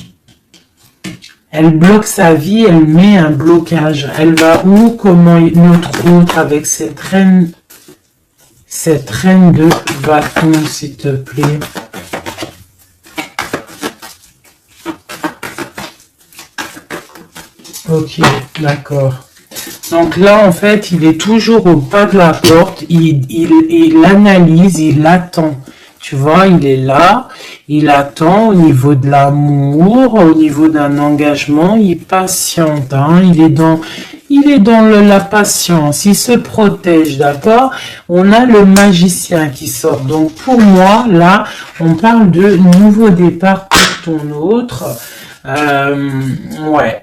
Elle bloque sa vie, elle met un blocage. Elle va où? Comment notre autre avec cette reine de bâton, s'il te plaît. Ok, d'accord. Donc là, en fait, il est toujours au pas de la porte. Il analyse, il attend. Tu vois, il est là, il attend au niveau de l'amour, au niveau d'un engagement, il patiente, hein, il est dans la patience, il se protège, d'accord? On a le magicien qui sort. Donc pour moi, là, on parle de nouveau départ pour ton autre. Ouais.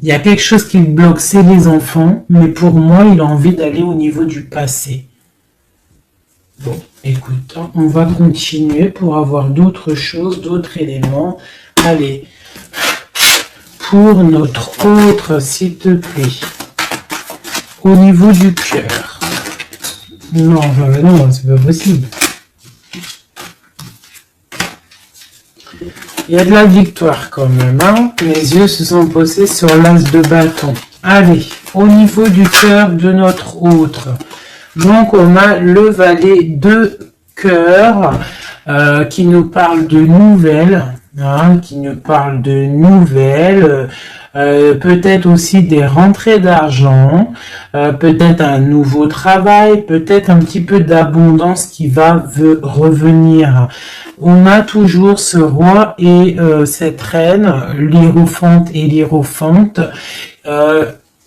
Il y a quelque chose qui le bloque, c'est les enfants, mais pour moi, il a envie d'aller au niveau du passé. Bon, écoute, on va continuer pour avoir d'autres choses, d'autres éléments. Allez, Pour notre autre, s'il te plaît. Au niveau du cœur. Non, non, c'est pas possible. Il y a de la victoire quand même, hein. Les yeux se sont posés sur l'as de bâton. Allez, au niveau du cœur de notre autre. Donc, on a le valet de cœur qui nous parle de nouvelles, hein, peut-être aussi des rentrées d'argent, peut-être un nouveau travail, peut-être un petit peu d'abondance qui va revenir. On a toujours ce roi et cette reine, l'hiérophante et l'hiérophante,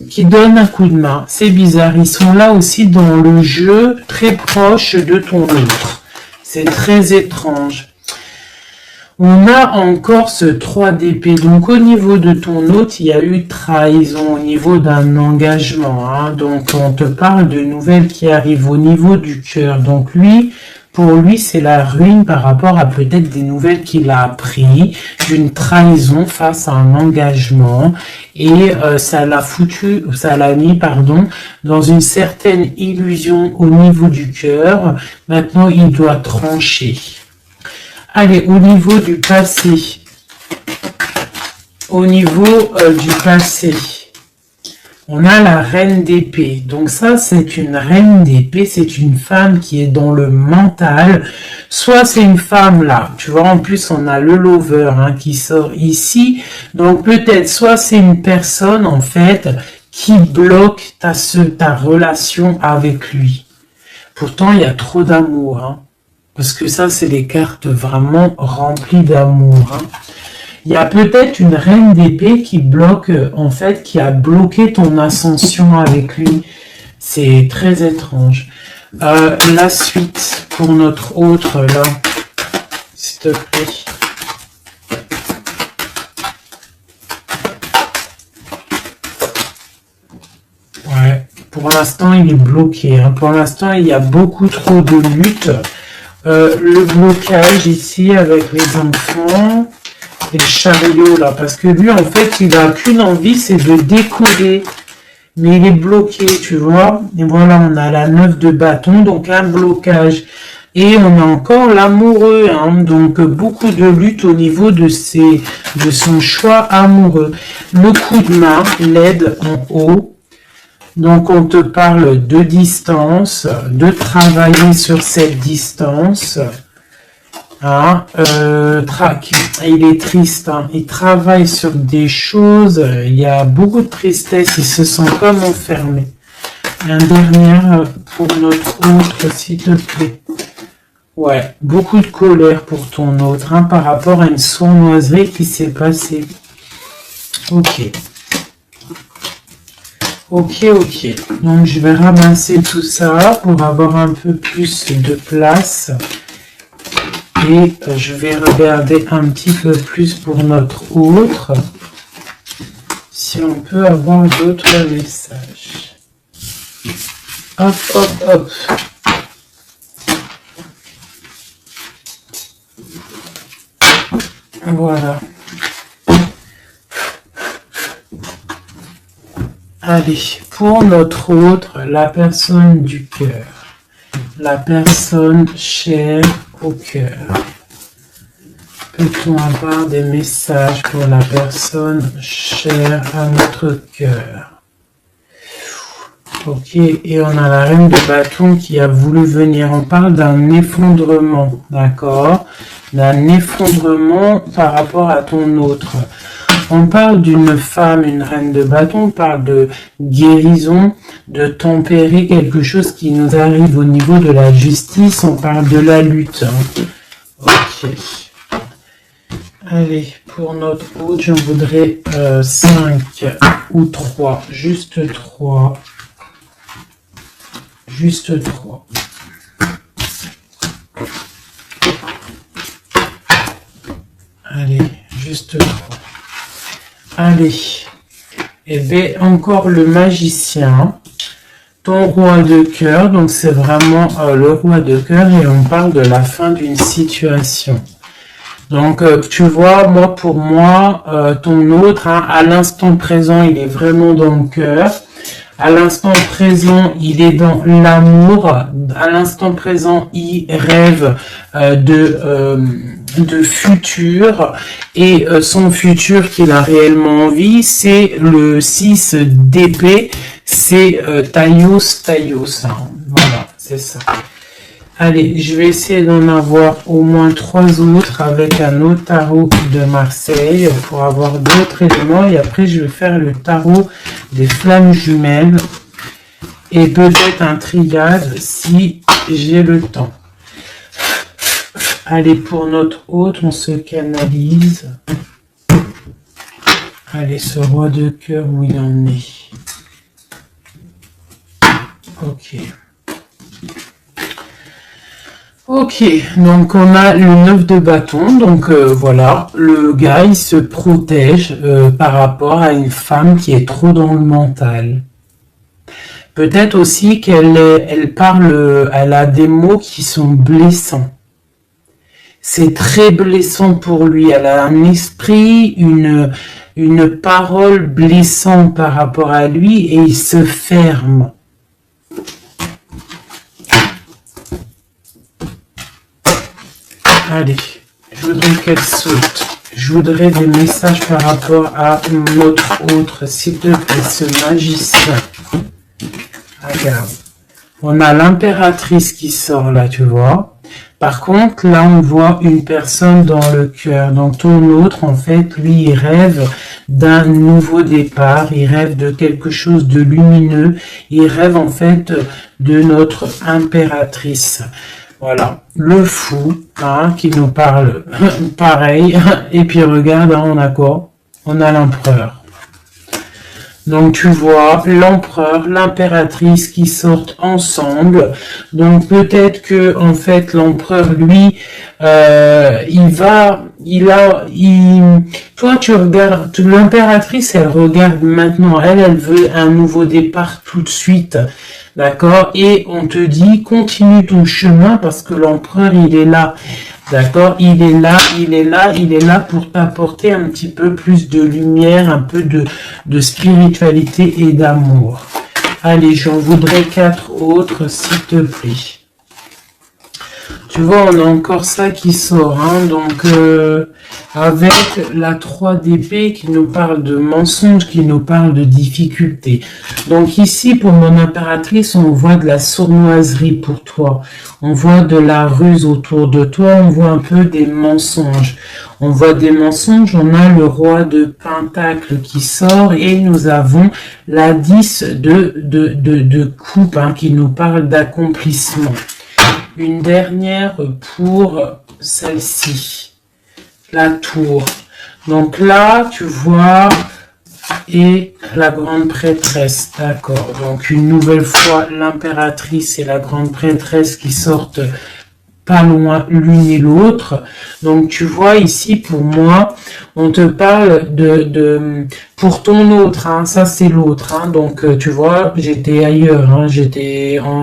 qui donnent un coup de main. C'est bizarre, ils sont là aussi dans le jeu, très proche de ton autre. C'est très étrange. On a encore ce 3 d'épée. Donc au niveau de ton autre, il y a eu trahison au niveau d'un engagement, hein. Donc on te parle de nouvelles qui arrivent au niveau du cœur. Donc lui, pour lui, c'est la ruine par rapport à peut-être des nouvelles qu'il a appris, d'une trahison face à un engagement, et ça l'a mis, dans une certaine illusion au niveau du cœur. Maintenant, il doit trancher. Allez, au niveau du passé. Au niveau du passé. On a la reine d'épée. Donc ça, c'est une reine d'épée. C'est une femme qui est dans le mental. Soit c'est une femme là. Tu vois, en plus, on a le lover, hein, qui sort ici. Donc peut-être, soit c'est une personne, en fait, qui bloque ta relation avec lui. Pourtant, il y a trop d'amour, hein. Parce que ça, c'est des cartes vraiment remplies d'amour, hein. Il y a peut-être une reine d'épée qui bloque, en fait, qui a bloqué ton ascension avec lui. C'est très étrange. La suite pour notre autre, là, s'il te plaît. Ouais, pour l'instant, il est bloqué, hein. Pour l'instant, il y a beaucoup trop de luttes. Le blocage ici avec les enfants. Et le chariot là, parce que lui en fait il a qu'une envie, c'est de décoller, mais il est bloqué, tu vois. Et voilà, on a la 9 de bâton, donc un blocage, et on a encore l'amoureux, hein, donc beaucoup de lutte au niveau de son choix amoureux. Le coup de main, l'aide en haut, donc on te parle de distance, de travailler sur cette distance. Ah, il est triste, hein. Il travaille sur des choses, il y a beaucoup de tristesse, il se sent comme enfermé. Un dernier pour notre autre, s'il te plaît. Ouais, beaucoup de colère pour ton autre, hein, par rapport à une sournoiserie qui s'est passée. Ok. Ok. Donc je vais ramasser tout ça pour avoir un peu plus de place. Et je vais regarder un petit peu plus pour notre autre, si on peut avoir d'autres messages. Hop. Voilà. Allez, pour notre autre, la personne du cœur. La personne chère au cœur. Peut-on avoir des messages pour la personne chère à notre cœur? Ok, et on a la reine de bâton qui a voulu venir. On parle d'un effondrement, d'accord? D'un effondrement par rapport à ton autre. On parle d'une femme, une reine de bâton, on parle de guérison, de tempérer quelque chose qui nous arrive au niveau de la justice, on parle de la lutte. Ok. Allez, pour notre autre, j'en voudrais 5 ou 3, juste 3. Juste 3. Allez, juste 3. Allez, et bien encore le magicien, ton roi de cœur, donc c'est vraiment le roi de cœur et on parle de la fin d'une situation. Donc, tu vois, moi, pour moi, ton autre, hein, à l'instant présent, il est vraiment dans le cœur. À l'instant présent, il est dans l'amour. À l'instant présent, il rêve de futur. Et son futur qu'il a réellement envie, c'est le 6 d'épée. C'est Taios. Hein. Voilà, c'est ça. Allez, je vais essayer d'en avoir au moins 3 autres avec un autre tarot de Marseille pour avoir d'autres éléments. Et après, je vais faire le tarot des flammes jumelles et peut-être un triade si j'ai le temps. Allez, pour notre hôte, on se canalise. Allez, ce roi de cœur, où il en est. Ok. Ok, donc on a le 9 de bâton, donc voilà, le gars il se protège par rapport à une femme qui est trop dans le mental. Peut-être aussi elle parle, elle a des mots qui sont blessants. C'est très blessant pour lui, elle a un esprit, une parole blessante par rapport à lui et il se ferme. Allez, je voudrais qu'elle saute. Je voudrais des messages par rapport à notre autre, s'il te plaît, ce magicien. Regarde. On a l'impératrice qui sort là, tu vois. Par contre, là, on voit une personne dans le cœur. Donc, ton autre, en fait, lui, il rêve d'un nouveau départ. Il rêve de quelque chose de lumineux. Il rêve, en fait, de notre impératrice. Voilà, le fou, hein, qui nous parle pareil. Et puis regarde, hein, on a quoi? On a l'empereur. Donc tu vois l'empereur, l'impératrice qui sortent ensemble. Donc peut-être que en fait l'empereur lui, toi tu regardes, l'impératrice elle regarde maintenant, elle veut un nouveau départ tout de suite. D'accord? Et on te dit, continue ton chemin parce que l'empereur, il est là. D'accord? Il est là pour t'apporter un petit peu plus de lumière, un peu de spiritualité et d'amour. Allez, j'en voudrais 4 autres, s'il te plaît. Tu vois, on a encore ça qui sort, hein, donc avec la 3 d'épée qui nous parle de mensonges, qui nous parle de difficultés. Donc ici, pour mon impératrice, on voit de la sournoiserie pour toi. On voit de la ruse autour de toi, on voit un peu des mensonges. On voit des mensonges, on a le roi de Pentacle qui sort et nous avons la 10 de coupe hein, qui nous parle d'accomplissement. Une dernière pour celle-ci, la tour. Donc là, tu vois, et la grande prêtresse, d'accord. Donc une nouvelle fois, l'impératrice et la grande prêtresse qui sortent pas loin l'une et l'autre. Donc tu vois ici, pour moi, on te parle pour ton autre, hein, ça c'est l'autre, hein, donc tu vois, j'étais ailleurs, hein,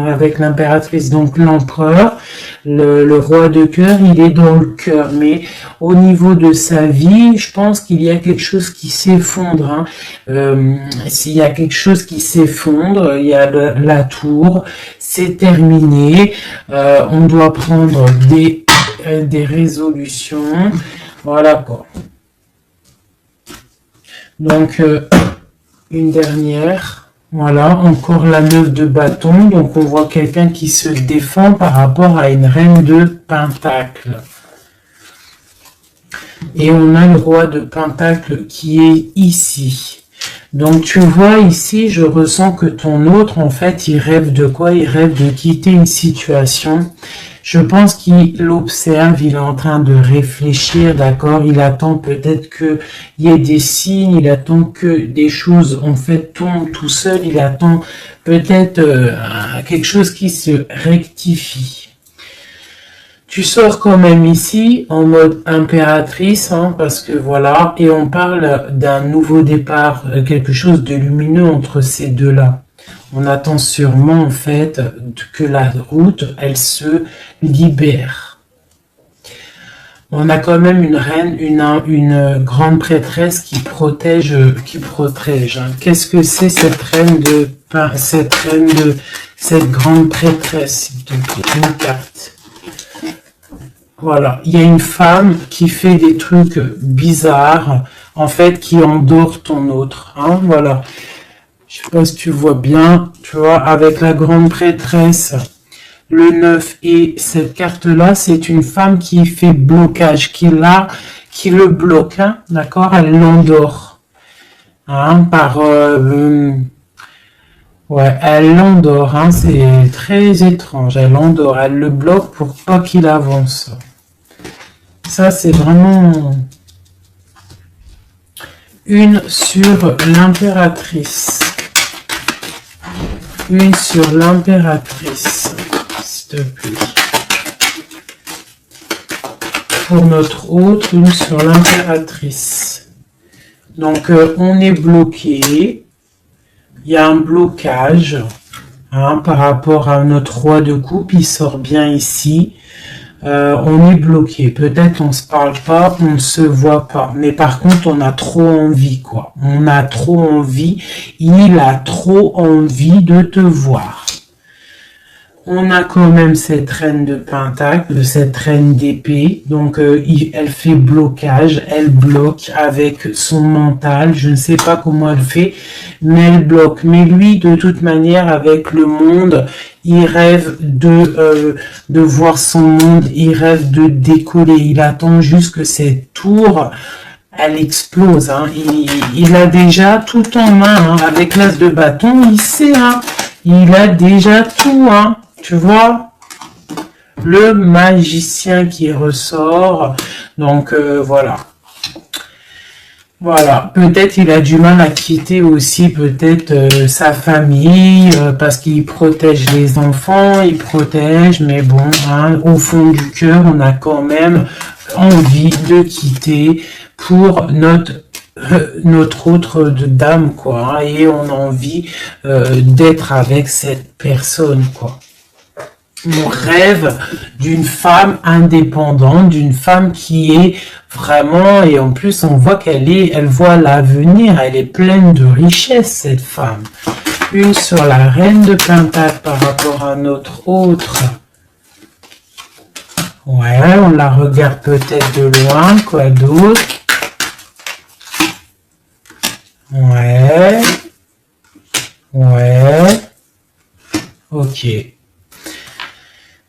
avec l'impératrice, donc l'empereur, le roi de cœur, il est dans le cœur, mais au niveau de sa vie, je pense qu'il y a quelque chose qui s'effondre, hein. S'il y a quelque chose qui s'effondre, il y a la tour, c'est terminé, on doit prendre des résolutions, voilà quoi. Donc, une dernière. Voilà, encore la 9 de bâton. Donc, on voit quelqu'un qui se défend par rapport à une reine de pentacle. Et on a le roi de pentacle qui est ici. Donc, tu vois ici, je ressens que ton autre, en fait, il rêve de quoi? Il rêve de quitter une situation. Je pense qu'il observe, il est en train de réfléchir, d'accord? Il attend peut-être qu'il y ait des signes, il attend que des choses, en fait, tombent tout seul, il attend peut-être quelque chose qui se rectifie. Tu sors quand même ici en mode impératrice, hein, parce que voilà, et on parle d'un nouveau départ, quelque chose de lumineux entre ces deux-là. On attend sûrement en fait que la route, elle se libère. On a quand même une reine, une grande prêtresse qui protège, hein. Qu'est-ce que c'est cette reine cette grande prêtresse, s'il te plaît, une carte. Voilà, il y a une femme qui fait des trucs bizarres, en fait, qui endort ton autre, hein, voilà. Je sais pas si tu vois bien, tu vois, avec la grande prêtresse, le 9 et cette carte-là, c'est une femme qui fait blocage, qui le bloque, hein, d'accord, elle l'endort, hein, ouais, elle l'endort, hein, c'est très étrange, elle l'endort, elle le bloque pour pas qu'il avance. Ça, c'est vraiment une sur l'impératrice. Une sur l'impératrice, s'il te plaît. Pour notre autre, une sur l'impératrice. Donc, on est bloqué. Il y a un blocage, hein, par rapport à notre roi de coupe. Il sort bien ici. On est bloqué. Peut-être on se parle pas, on ne se voit pas. Mais par contre, on a trop envie, quoi. On a trop envie. Il a trop envie de te voir. On a quand même cette reine de pentacle, cette reine d'épée. Donc, elle fait blocage. Elle bloque avec son mental. Je ne sais pas comment elle fait, mais elle bloque. Mais lui, de toute manière, avec le monde, il rêve de voir son monde. Il rêve de décoller. Il attend juste que cette tour, elle explose. Hein. Il a déjà tout en main. Hein. Avec l'as de bâton, il sait. Hein. Il a déjà tout. Hein. Tu vois, le magicien qui ressort. Donc, voilà. Voilà, peut-être il a du mal à quitter aussi peut-être sa famille parce qu'il protège les enfants, il protège, mais bon, hein, au fond du cœur, on a quand même envie de quitter pour notre autre dame, quoi, hein, et on a envie d'être avec cette personne, quoi. On rêve d'une femme indépendante, d'une femme qui est vraiment, et en plus on voit elle voit l'avenir, elle est pleine de richesse, cette femme. Une sur la reine de pentacle par rapport à notre autre. Ouais, on la regarde peut-être de loin, quoi d'autre? Ouais. Ouais. Ok.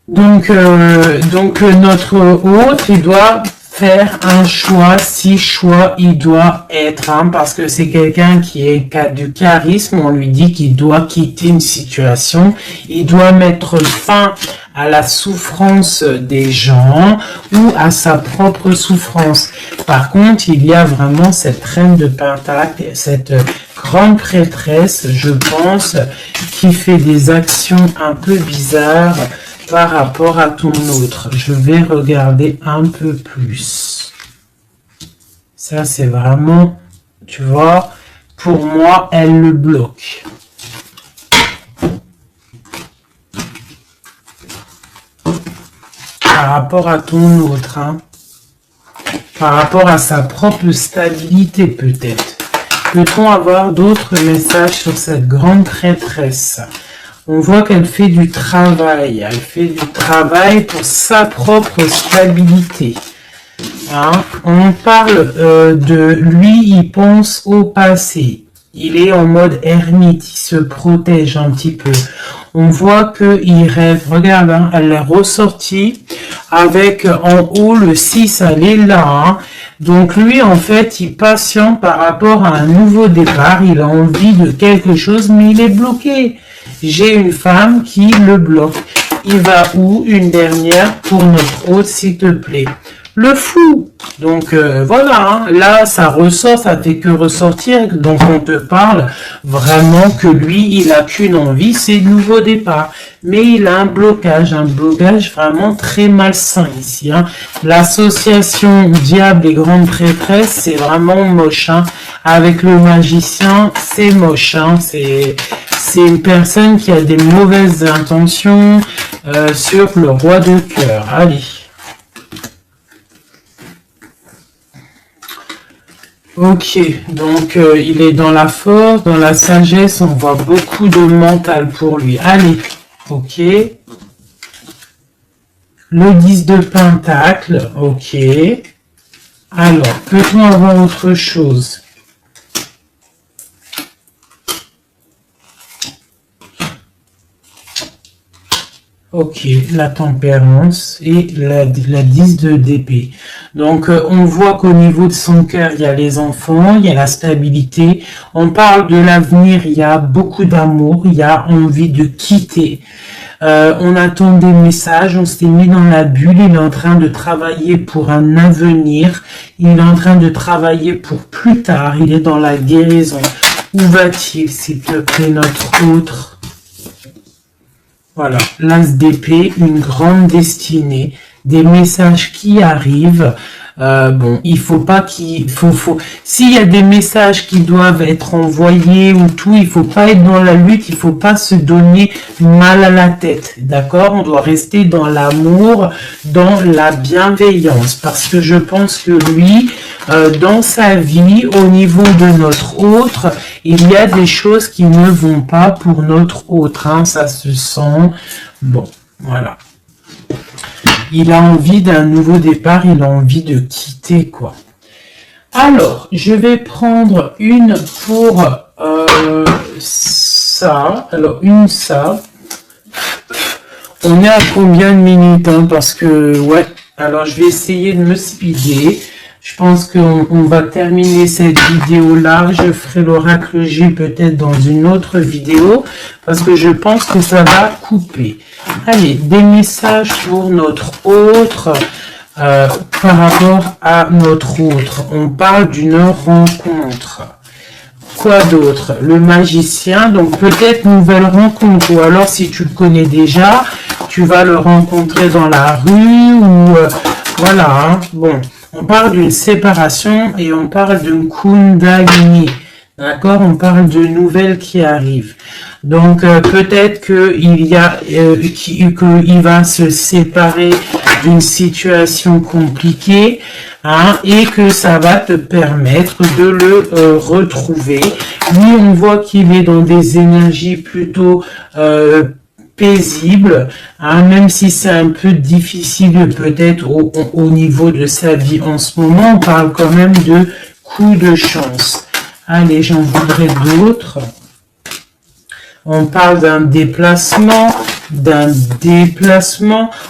Donc notre hôte, il doit faire un choix, si choix il doit être, hein, parce que c'est quelqu'un qui est du charisme, on lui dit qu'il doit quitter une situation, il doit mettre fin à la souffrance des gens ou à sa propre souffrance. Par contre, il y a vraiment cette reine de pentacle, cette grande prêtresse, je pense, qui fait des actions un peu bizarres par rapport à ton autre. Je vais regarder un peu plus. Ça, c'est vraiment, tu vois, pour moi, elle le bloque. Par rapport à ton autre, hein. Par rapport à sa propre stabilité, peut-être. Peut-on avoir d'autres messages sur cette grande prêtresse ? On voit qu'elle fait du travail. Elle fait du travail pour sa propre stabilité. Hein? On parle de lui, il pense au passé. Il est en mode ermite, il se protège un petit peu. On voit qu'il rêve. Regarde, hein, elle est ressortie avec en haut le 6, elle est là. Hein. Donc lui, en fait, il patiente par rapport à un nouveau départ. Il a envie de quelque chose, mais il est bloqué. J'ai une femme qui le bloque. Il va où? Une dernière pour notre hôte, s'il te plaît. Le fou. Donc voilà, hein. Là ça ressort, ça fait que ressortir. Donc on te parle vraiment que lui, il a qu'une envie, c'est le nouveau départ. Mais il a un blocage vraiment très malsain ici. Hein. L'association diable et grande prêtresse, c'est vraiment moche. Hein. Avec le magicien, c'est moche. Hein. C'est une personne qui a des mauvaises intentions sur le roi de cœur. Allez. Ok, donc il est dans la force, dans la sagesse, on voit beaucoup de mental pour lui. Allez, ok. Le 10 de pentacle, ok. Alors, peut-on avoir autre chose? Ok, la tempérance et la 10 d'épée. Donc, on voit qu'au niveau de son cœur, il y a les enfants, il y a la stabilité. On parle de l'avenir, il y a beaucoup d'amour, il y a envie de quitter. On attend des messages, on s'est mis dans la bulle, il est en train de travailler pour un avenir, il est en train de travailler pour plus tard, il est dans la guérison. Où va-t-il, s'il te plaît, notre autre? Voilà, l'as d'épée, une grande destinée, des messages qui arrivent. Bon, il faut pas s'il y a des messages qui doivent être envoyés ou tout, il faut pas être dans la lutte, il faut pas se donner mal à la tête, d'accord? On doit rester dans l'amour, dans la bienveillance, parce que je pense que lui, dans sa vie, au niveau de notre autre, il y a des choses qui ne vont pas pour notre autre, hein, ça se sent. Bon, voilà. Il a envie d'un nouveau départ, il a envie de quitter, quoi. Alors, je vais prendre une pour ça. Alors, ça. On est à combien de minutes, hein, parce que, ouais. Alors, je vais essayer de me speeder. Je pense qu'on va terminer cette vidéo-là. Je ferai l'oracle J peut-être dans une autre vidéo, parce que je pense que ça va couper. Allez, des messages pour notre autre, par rapport à notre autre. On parle d'une rencontre. Quoi d'autre? Le magicien, donc peut-être nouvelle rencontre, ou alors si tu le connais déjà, tu vas le rencontrer dans la rue, ou voilà, hein. Bon, on parle d'une séparation et on parle d'une kundalini. D'accord, on parle de nouvelles qui arrivent. Donc peut-être qu'il va se séparer d'une situation compliquée, hein, et que ça va te permettre de le retrouver. Lui, on voit qu'il est dans des énergies plutôt paisibles, hein, même si c'est un peu difficile peut-être au niveau de sa vie en ce moment. On parle quand même de coup de chance. Allez, j'en voudrais d'autres. On parle d'un déplacement.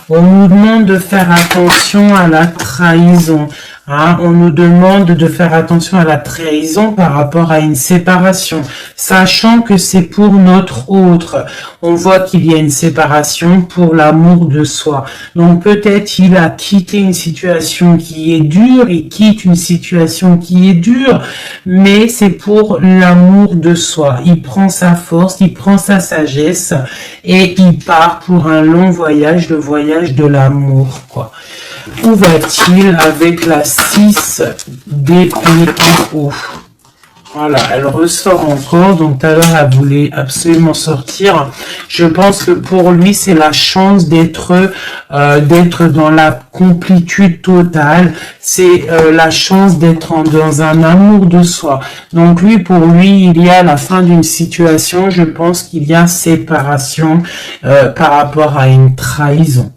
On nous demande de faire attention à la trahison. Hein, on nous demande de faire attention à la trahison par rapport à une séparation, sachant que c'est pour notre autre. On voit qu'il y a une séparation pour l'amour de soi. Donc peut-être il a quitté une situation qui est dure, il quitte une situation qui est dure, mais c'est pour l'amour de soi. Il prend sa force, il prend sa sagesse et il part pour un long voyage, le voyage de l'amour, quoi. Où va-t-il avec la 6 d'épée en haut? Voilà, elle ressort encore, donc tout à l'heure elle voulait absolument sortir. Je pense que pour lui c'est la chance d'être dans la complétude totale, c'est la chance d'être dans un amour de soi. Donc lui, pour lui, il y a la fin d'une situation, je pense qu'il y a séparation par rapport à une trahison.